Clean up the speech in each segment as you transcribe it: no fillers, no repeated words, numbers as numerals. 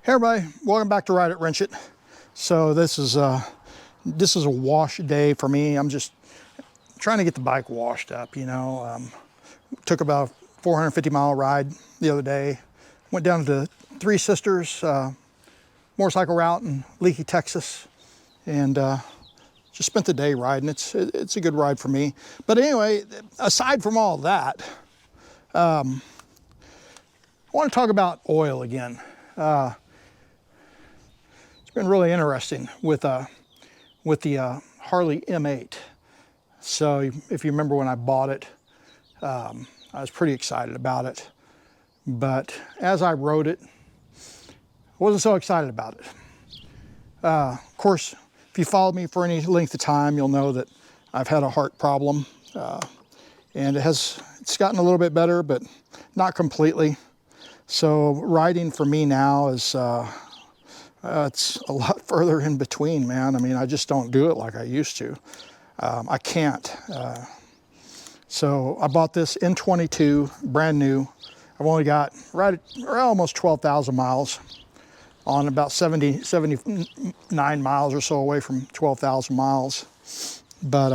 Hey everybody, welcome back to Ride It, Wrench It. So this is a wash day for me. I'm just trying to get the bike washed up, you know. Took about a 450-mile ride the other day. Went down to Three Sisters motorcycle route in Leakey, Texas, and just spent the day riding. It's a good ride for me. But anyway, aside from all that, I want to talk about oil again. It's been really interesting with the Harley M8. So if you remember when I bought it, I was pretty excited about it. But as I rode it, I wasn't so excited about it. Of course, if you followed me for any length of time, you'll know that I've had a heart problem. And it's gotten a little bit better, but not completely. So riding for me now is, it's a lot further in between, man. I mean, I just don't do it like I used to. I can't. So I bought this in 22, brand new. I've only got right almost 12,000 miles on, about 79 miles or so away from 12,000 miles. But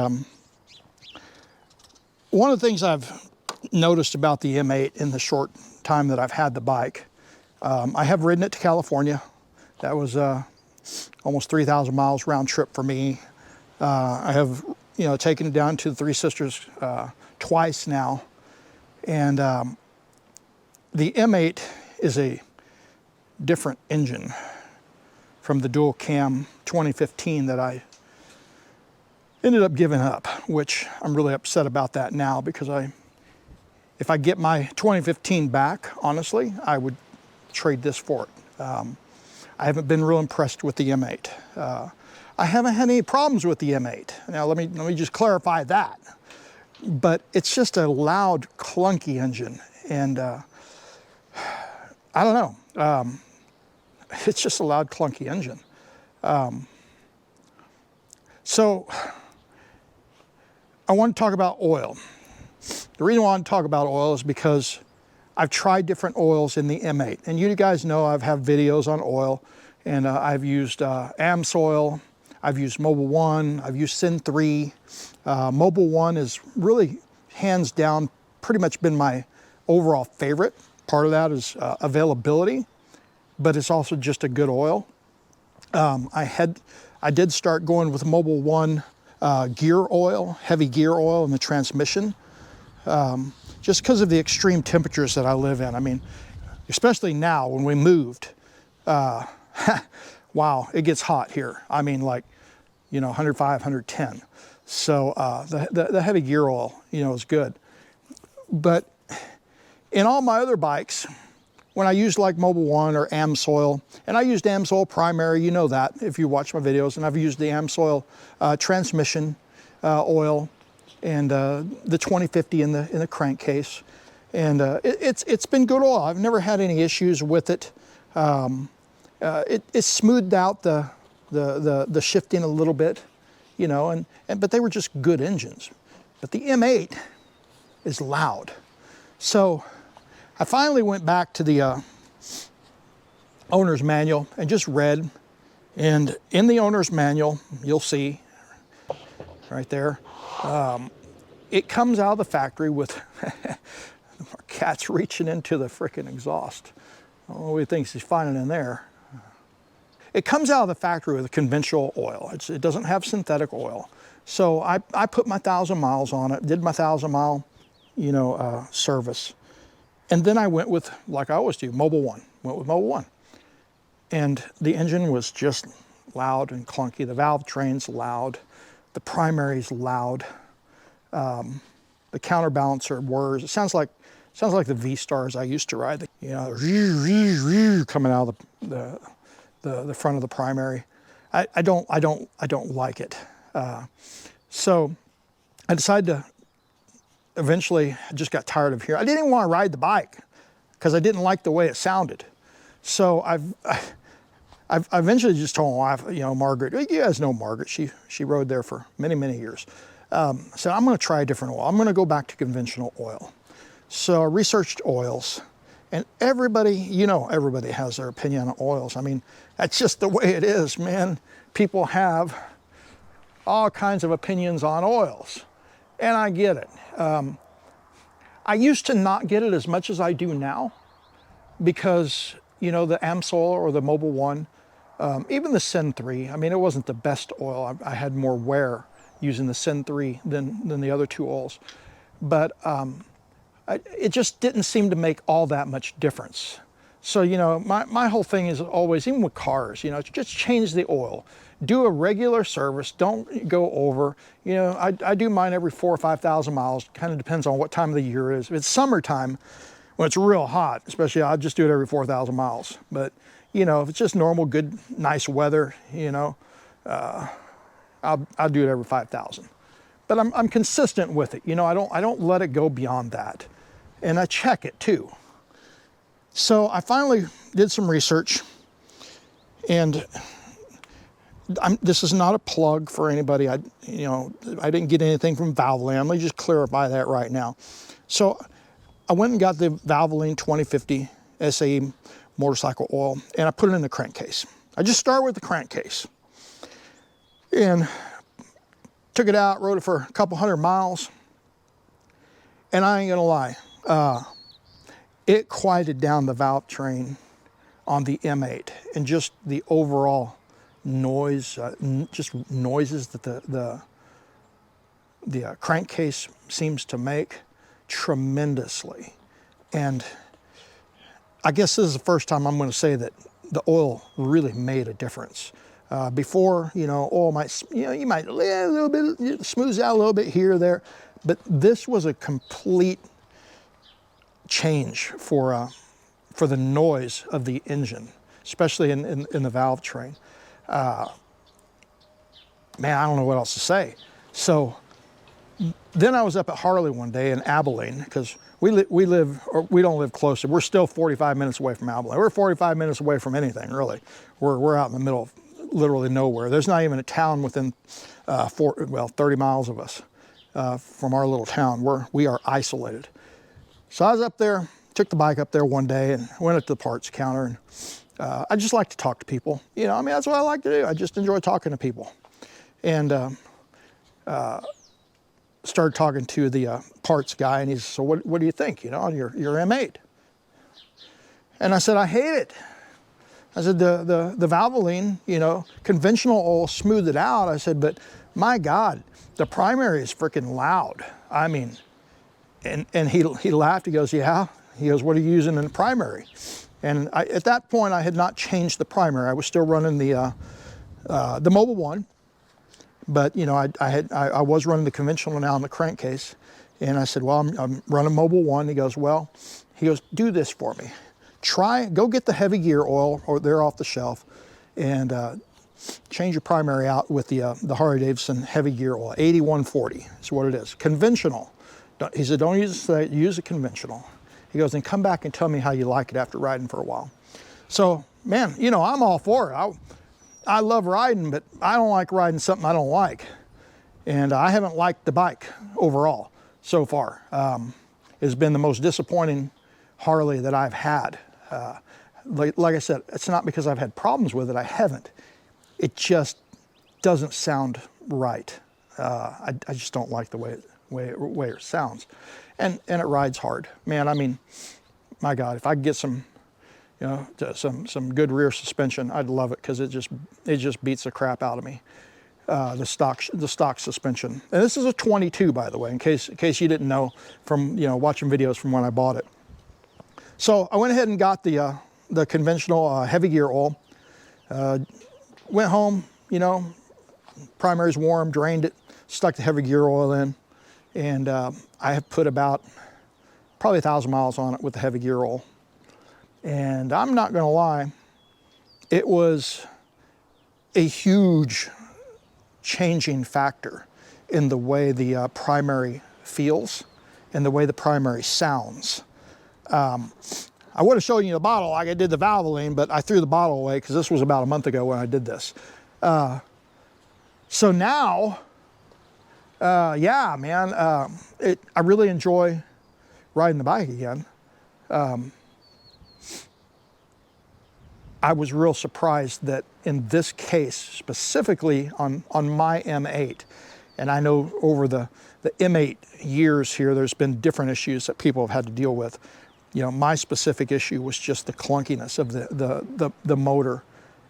one of the things I've noticed about the M8 in the short time that I've had the bike, I have ridden it to California. That was almost 3,000 miles round trip for me. I have, taken it down to the Three Sisters twice now. And the M8 is a different engine from the dual cam 2015 that I ended up giving up, which I'm really upset about that now, because if I get my 2015 back, honestly, I would trade this for it. I haven't been real impressed with the M8. I haven't had any problems with the M8. Now let me just clarify that. But it's just a loud, clunky engine, and I don't know. It's just a loud, clunky engine. So I want to talk about oil. The reason why I want to talk about oil is because I've tried different oils in the M8, and you guys know I've had videos on oil, and I've used AMSOIL, I've used Mobil 1, I've used Syn 3. Mobil 1 is really, hands down, pretty much been my overall favorite. Part of that is availability, but it's also just a good oil. I did start going with Mobil 1 gear oil, heavy gear oil in the transmission. Just because of the extreme temperatures that I live in. I mean, especially now when we moved, wow, it gets hot here. I mean, like, 105, 110. So the heavy gear oil, is good. But in all my other bikes, when I used like Mobil 1 or AMSOIL, and I used AMSOIL primary, you know that if you watch my videos, and I've used the AMSOIL transmission oil, and the 2050 in the crankcase, and it's been good oil. I've never had any issues with it. It smoothed out the shifting a little bit, but they were just good engines. But the M8 is loud. So I finally went back to the owner's manual and just read, and in the owner's manual, you'll see right there, it comes out of the factory with our cat's reaching into the frickin' exhaust. I don't know what he thinks he's finding in there. It comes out of the factory with a conventional oil. It doesn't have synthetic oil. So I put my 1,000 miles on it, did my 1,000-mile, service. And then I went with, like I always do, Mobil 1. Went with Mobil 1. And the engine was just loud and clunky. The valve train's loud. The primary's loud. The counterbalancer whirs. It sounds like the V-Stars I used to ride. Coming out of the front of the primary. I don't like it. So I decided to eventually, I just got tired of hearing. I didn't even want to ride the bike because I didn't like the way it sounded. So I eventually just told my wife, Margaret, you guys know Margaret, she rode there for many, many years. I said, I'm going to try a different oil. I'm going to go back to conventional oil. So I researched oils, And everybody, you know, everybody has their opinion on oils. I mean, that's just the way it is, man. People have all kinds of opinions on oils, and I get it. I used to not get it as much as I do now because, you know, the Amsol or the Mobil 1, even the Sen 3, I mean, it wasn't the best oil. I had more wear using the Sen 3 than the other two oils. But it just didn't seem to make all that much difference. So, you know, my whole thing is always, even with cars, you know, just change the oil. Do a regular service, don't go over. You know, I do mine every 4,000 or 5,000 miles, kind of depends on what time of the year it is. If it's summertime, when it's real hot, especially, I'll just do it every 4,000 miles. But, you know, if it's just normal, good, nice weather, you know, I'll do it every 5,000. But I'm consistent with it. You know, I don't let it go beyond that. And I check it too. So I finally did some research, and this is not a plug for anybody. I didn't get anything from Valvoline. Let me just clarify that right now. So I went and got the Valvoline 2050 SAE motorcycle oil, and I put it in the crankcase. I just started with the crankcase and took it out, rode it for a couple hundred miles, and I ain't gonna lie, it quieted down the valve train on the M8, and just the overall noise, just noises that the crankcase seems to make tremendously. And I guess this is the first time I'm going to say that the oil really made a difference. Before, you know, oil might, you might a little bit, smooths out a little bit here or there, but this was a complete change for the noise of the engine, especially in the valve train. Man, I don't know what else to say. So then I was up at Harley one day in Abilene, because we don't live close. We're still 45 minutes away from Abilene. We're 45 minutes away from anything, really. We're out in the middle of literally nowhere. There's not even a town within 30 miles of us from our little town. We are isolated. So I was up there, took the bike up there one day and went up to the parts counter, and I just like to talk to people. You know, I mean, that's what I like to do. I just enjoy talking to people. And started talking to the parts guy, and he said, so what do you think, you know, on your M8? And I said, I hate it. I said, the Valvoline, you know, conventional oil smoothed it out. I said, but my God, the primary is freaking loud. I mean, and he laughed. He goes, yeah. He goes, what are you using in the primary? And at that point, I had not changed the primary. I was still running the Mobil 1, but you know, I was running the conventional now in the crankcase. And I said, well, I'm running Mobil 1. He goes, do this for me. Go get the heavy gear oil, or they're off the shelf, and change your primary out with the Harley Davidson heavy gear oil. 8140 is what it is. Conventional. He said, don't use a conventional. He goes, and come back and tell me how you like it after riding for a while. So, man, you know, I'm all for it. I love riding, but I don't like riding something I don't like. And I haven't liked the bike overall so far. It's been the most disappointing Harley that I've had. Like I said, it's not because I've had problems with it. I haven't. It just doesn't sound right. I just don't like the way it sounds, and it rides hard, man. I mean, my God, if I could get some, you know, some good rear suspension, I'd love it, because it just beats the crap out of me. The stock suspension, and this is a 22, by the way, in case you didn't know from, you know, watching videos from when I bought it. So I went ahead and got the conventional heavy gear oil. Went home, you know, primary's warm, drained it, stuck the heavy gear oil in, and I have put about probably 1,000 miles on it with the heavy gear oil. And I'm not gonna lie, it was a huge changing factor in the way the primary feels and the way the primary sounds. I would have shown you the bottle like I did the Valvoline, but I threw the bottle away because this was about a month ago when I did this. So now, yeah, man, I really enjoy riding the bike again. I was real surprised that in this case, specifically on my M8, and I know over the M8 years here, there's been different issues that people have had to deal with. You know, my specific issue was just the clunkiness of the motor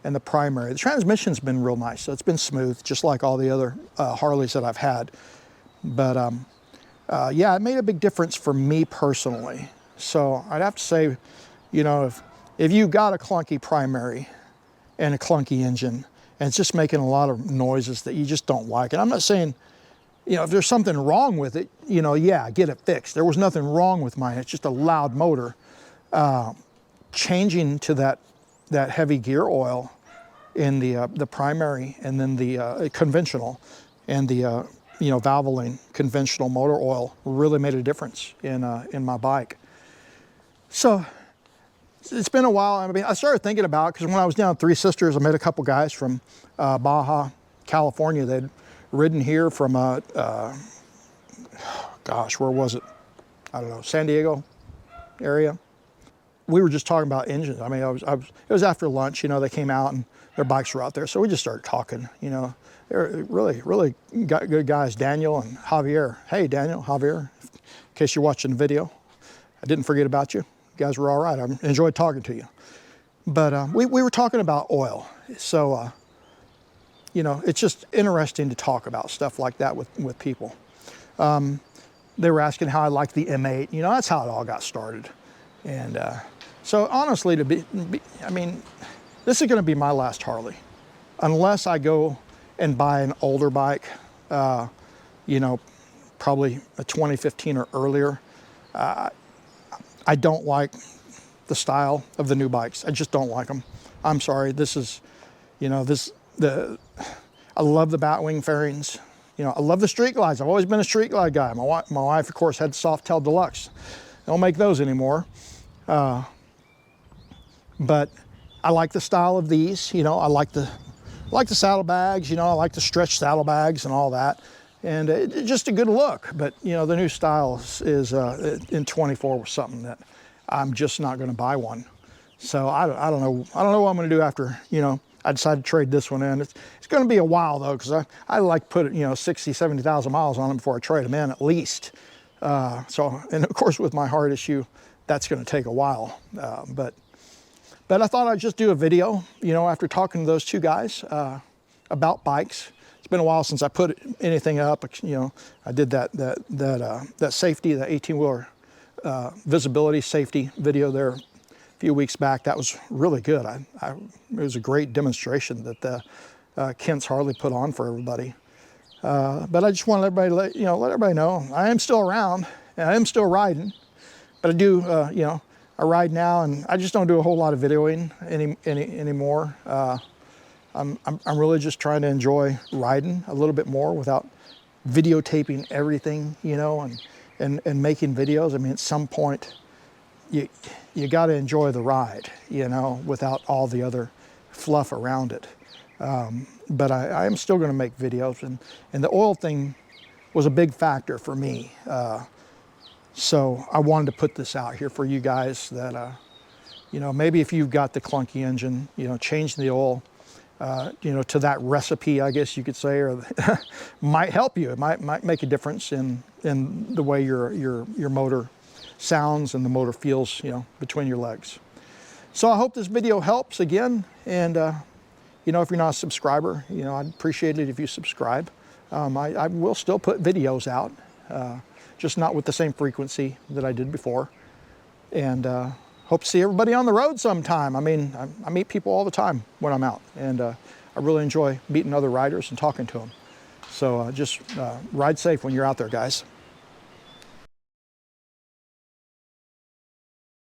and the primary. The transmission's been real nice, so it's been smooth, just like all the other Harleys that I've had. But yeah, it made a big difference for me personally. So I'd have to say, you know, if you got a clunky primary and a clunky engine, and it's just making a lot of noises that you just don't like, and I'm not saying, you know, if there's something wrong with it, you know, yeah, get it fixed. There was nothing wrong with mine. It's just a loud motor. Changing to that heavy gear oil in the primary, and then the conventional, and the you know, Valvoline conventional motor oil really made a difference in my bike. So it's been a while. I mean, I started thinking about it because when I was down at Three Sisters, I met a couple guys from Baja, California. They'd ridden here from gosh, where was it? I don't know, San Diego area. We were just talking about engines. I mean, it was after lunch, you know, they came out and their bikes were out there. So we just started talking, you know. They're really good guys, Daniel and Javier. Hey, Daniel, Javier, in case you're watching the video, I didn't forget about you. You guys were all right. I enjoyed talking to you. But we were talking about oil. So, you know, it's just interesting to talk about stuff like that with people. They were asking how I liked the M8. You know, that's how it all got started. And so honestly, I mean, this is going to be my last Harley. Unless I go and buy an older bike, you know, probably a 2015 or earlier. I don't like the style of the new bikes. I just don't like them. I'm sorry. This is, you know, I love the Batwing fairings. You know, I love the Street Glides. I've always been a Street Glide guy. My wife, of course, had the Softail Deluxe. They don't make those anymore. But I like the style of these. You know, I like the saddlebags. You know, I like the stretch saddlebags and all that. And just a good look. But, you know, the new style is in 24 was something that I'm just not going to buy one. So I don't know what I'm going to do after, you know, I decided to trade this one in. It's going to be a while though, because I like to put, you know, 60, 70,000 miles on them before I trade them in at least. So, and of course with my heart issue, that's going to take a while. But I thought I'd just do a video, you know, after talking to those two guys about bikes. It's been a while since I put anything up. You know, I did that safety, the 18-wheeler visibility safety video there a few weeks back. That was really good. It was a great demonstration that the Kent's Harley put on for everybody. But I just want everybody to let everybody know I am still around and I am still riding. But I do, you know, I ride now, and I just don't do a whole lot of videoing anymore. I'm really just trying to enjoy riding a little bit more without videotaping everything, you know, and making videos. I mean, at some point, you got to enjoy the ride, you know, without all the other fluff around it. But I am still going to make videos, and the oil thing was a big factor for me. So I wanted to put this out here for you guys that, you know, maybe if you've got the clunky engine, you know, change the oil, you know, to that recipe, I guess you could say, or might help you. It might make a difference in the way your motor sounds and the motor feels, you know, between your legs. So I hope this video helps again. And, you know, if you're not a subscriber, you know, I'd appreciate it if you subscribe. I will still put videos out. Just not with the same frequency that I did before. And hope to see everybody on the road sometime. I mean, I meet people all the time when I'm out, and I really enjoy meeting other riders and talking to them. So just ride safe when you're out there, guys.